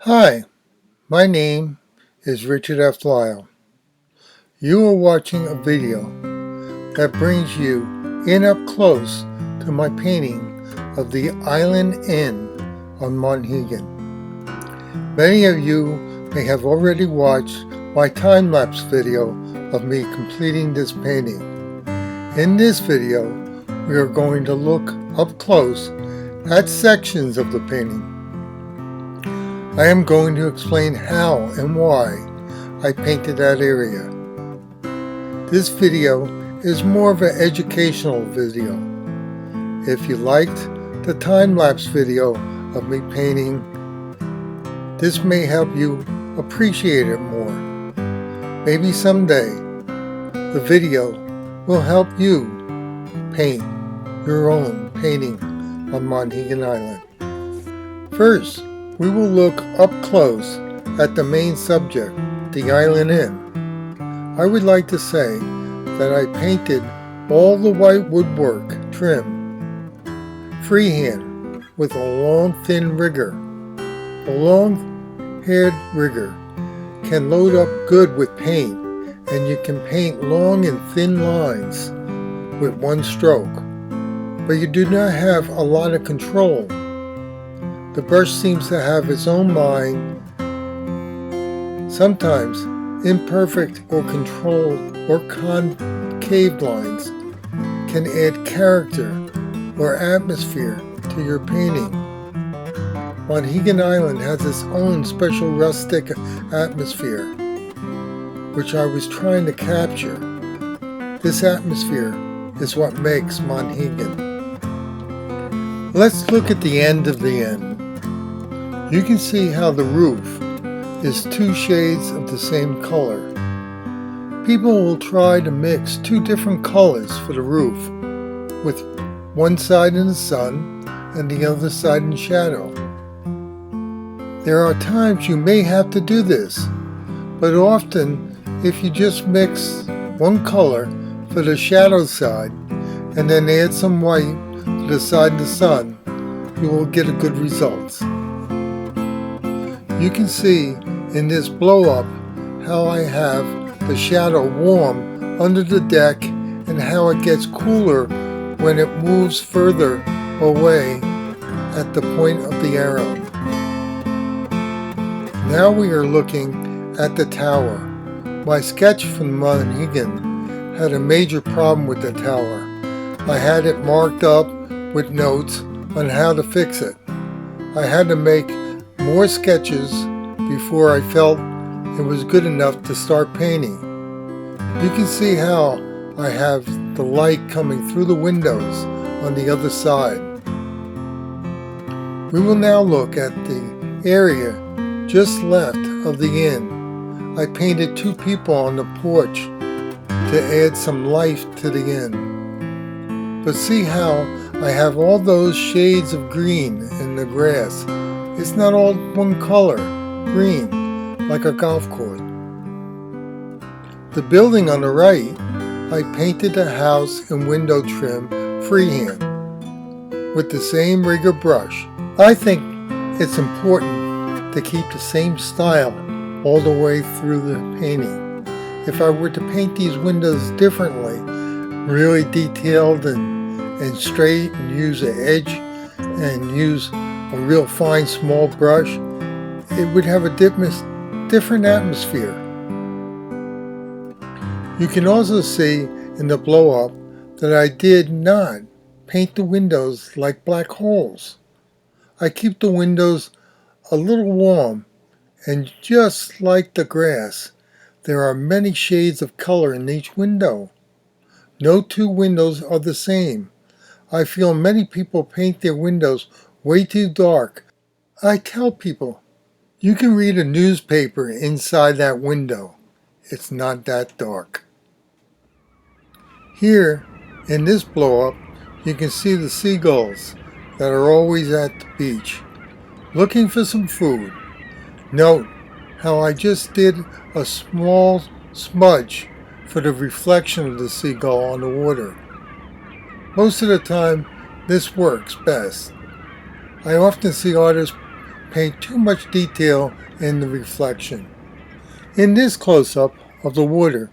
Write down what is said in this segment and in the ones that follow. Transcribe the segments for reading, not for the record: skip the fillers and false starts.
Hi, my name is Richard F. Lyle. You are watching a video that brings you in up close to my painting of the Island Inn on Monhegan. Many of you may have already watched my time-lapse video of me completing this painting. In this video, we are going to look up close at sections of the painting. I am going to explain how and why I painted that area. This video is more of an educational video. If you liked the time-lapse video of me painting, this may help you appreciate it more. Maybe someday the video will help you paint your own painting on Monhegan Island. First, we will look up close at the main subject, the Island Inn. I would like to say that I painted all the white woodwork trim freehand with a long thin rigger. A long-haired rigger can load up good with paint, and you can paint long and thin lines with one stroke, but you do not have a lot of control. The brush seems to have its own mind. Sometimes imperfect or controlled or concave lines can add character or atmosphere to your painting. Monhegan Island has its own special rustic atmosphere, which I was trying to capture. This atmosphere is what makes Monhegan. Let's look at the end of the inn. You can see how the roof is two shades of the same color. People will try to mix two different colors for the roof, with one side in the sun and the other side in shadow. There are times you may have to do this, but often if you just mix one color for the shadow side and then add some white to the side of the sun, you will get a good result. You can see in this blow up how I have the shadow warm under the deck and how it gets cooler when it moves further away at the point of the arrow. Now we are looking at the tower. My sketch from Monhegan had a major problem with the tower. I had it marked up with notes on how to fix it. I had to make more sketches before I felt it was good enough to start painting. You can see how I have the light coming through the windows on the other side. We will now look at the area just left of the inn. I painted two people on the porch to add some life to the inn. But see how I have all those shades of green in the grass. It's not all one color, green, like a golf course. The building on the right, I painted the house and window trim freehand with the same rigger brush. I think it's important to keep the same style all the way through the painting. If I were to paint these windows differently, really detailed and straight, and use an edge and use a real fine small brush, it would have a different atmosphere. You can also see in the blow up that I did not paint the windows like black holes. I keep the windows a little warm, and just like the grass, there are many shades of color in each window. No two windows are the same. I feel many people paint their windows way too dark. I tell people, you can read a newspaper inside that window. It's not that dark. Here, in this blow-up, you can see the seagulls that are always at the beach, looking for some food. Note how I just did a small smudge for the reflection of the seagull on the water. Most of the time, this works best. I often see artists paint too much detail in the reflection. In this close-up of the water,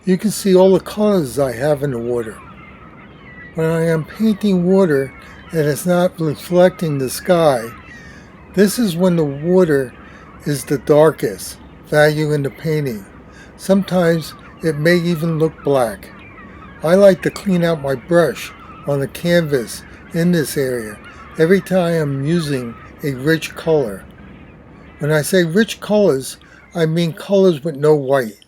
you can see all the colors I have in the water. When I am painting water and it's not reflecting the sky, this is when the water is the darkest value in the painting. Sometimes it may even look black. I like to clean out my brush on the canvas in this area every time I'm using a rich color. When I say rich colors, I mean colors with no white.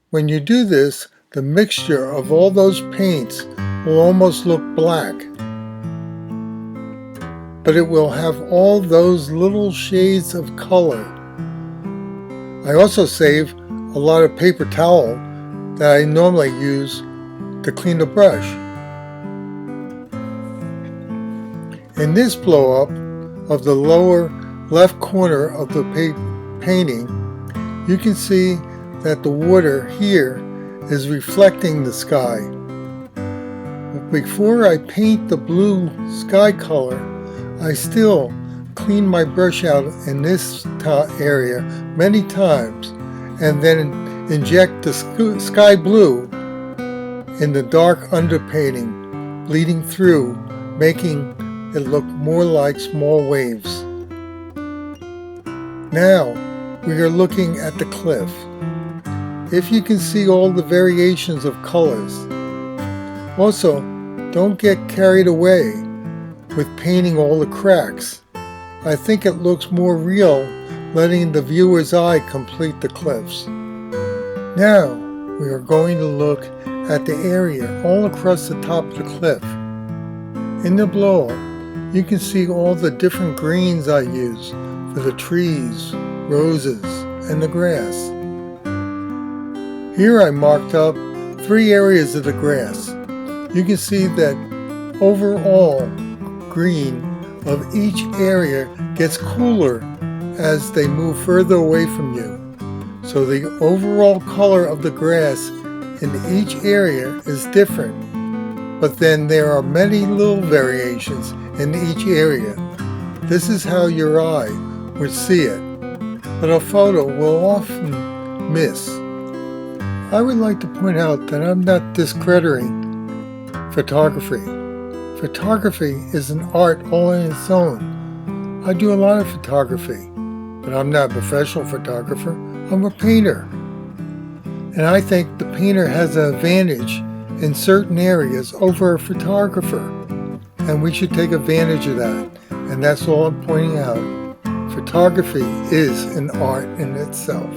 When you do this, the mixture of all those paints will almost look black, but it will have all those little shades of color. I also save a lot of paper towel that I normally use to clean the brush. In this blow up of the lower left corner of the painting, you can see that the water here is reflecting the sky. But before I paint the blue sky color, I still clean my brush out in this area many times and then inject the sky blue in the dark underpainting, bleeding through, making it look more like small waves. Now we are looking at the cliff. If you can see all the variations of colors. Also, don't get carried away with painting all the cracks. I think it looks more real letting the viewer's eye complete the cliffs. Now we are going to look at the area all across the top of the cliff. In the blow-up, you can see all the different greens I use for the trees, roses, and the grass. Here I marked up 3 areas of the grass. You can see that overall green of each area gets cooler as they move further away from you. So the overall color of the grass in each area is different. But then there are many little variations in each area. This is how your eye would see it, but a photo will often miss. I would like to point out that I'm not discrediting photography. Photography is an art all on its own. I do a lot of photography, but I'm not a professional photographer. I'm a painter. And I think the painter has an advantage in certain areas over a photographer. And we should take advantage of that. And that's all I'm pointing out. Photography is an art in itself.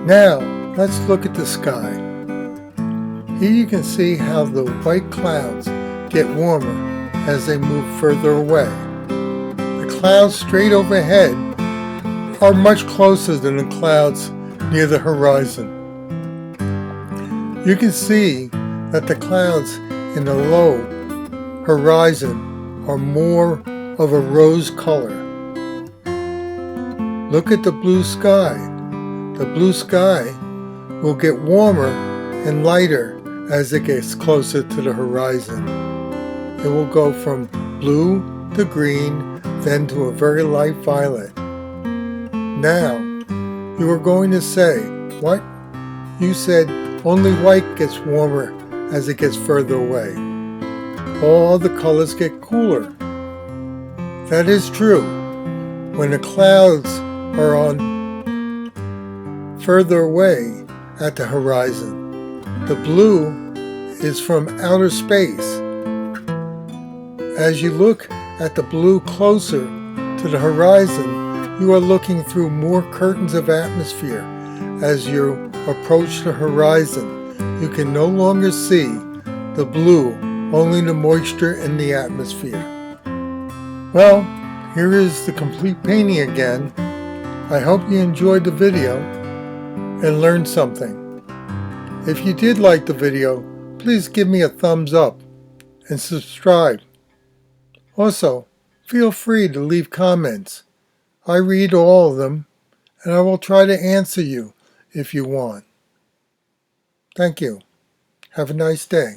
Now, let's look at the sky. Here you can see how the white clouds get warmer as they move further away. The clouds straight overhead are much closer than the clouds near the horizon. You can see that the clouds in the low horizon are more of a rose color. Look at the blue sky. The blue sky will get warmer and lighter as it gets closer to the horizon. It will go from blue to green, then to a very light violet. Now, you are going to say, what? You said only white gets warmer as it gets further away. All the colors get cooler. That is true. When the clouds are on further away at the horizon, the blue is from outer space. As you look at the blue closer to the horizon, you are looking through more curtains of atmosphere. As you approach the horizon, you can no longer see the blue, only the moisture in the atmosphere. Well, here is the complete painting again. I hope you enjoyed the video and learned something. If you did like the video, please give me a thumbs up and subscribe. Also, feel free to leave comments. I read all of them, and I will try to answer you if you want. Thank you. Have a nice day.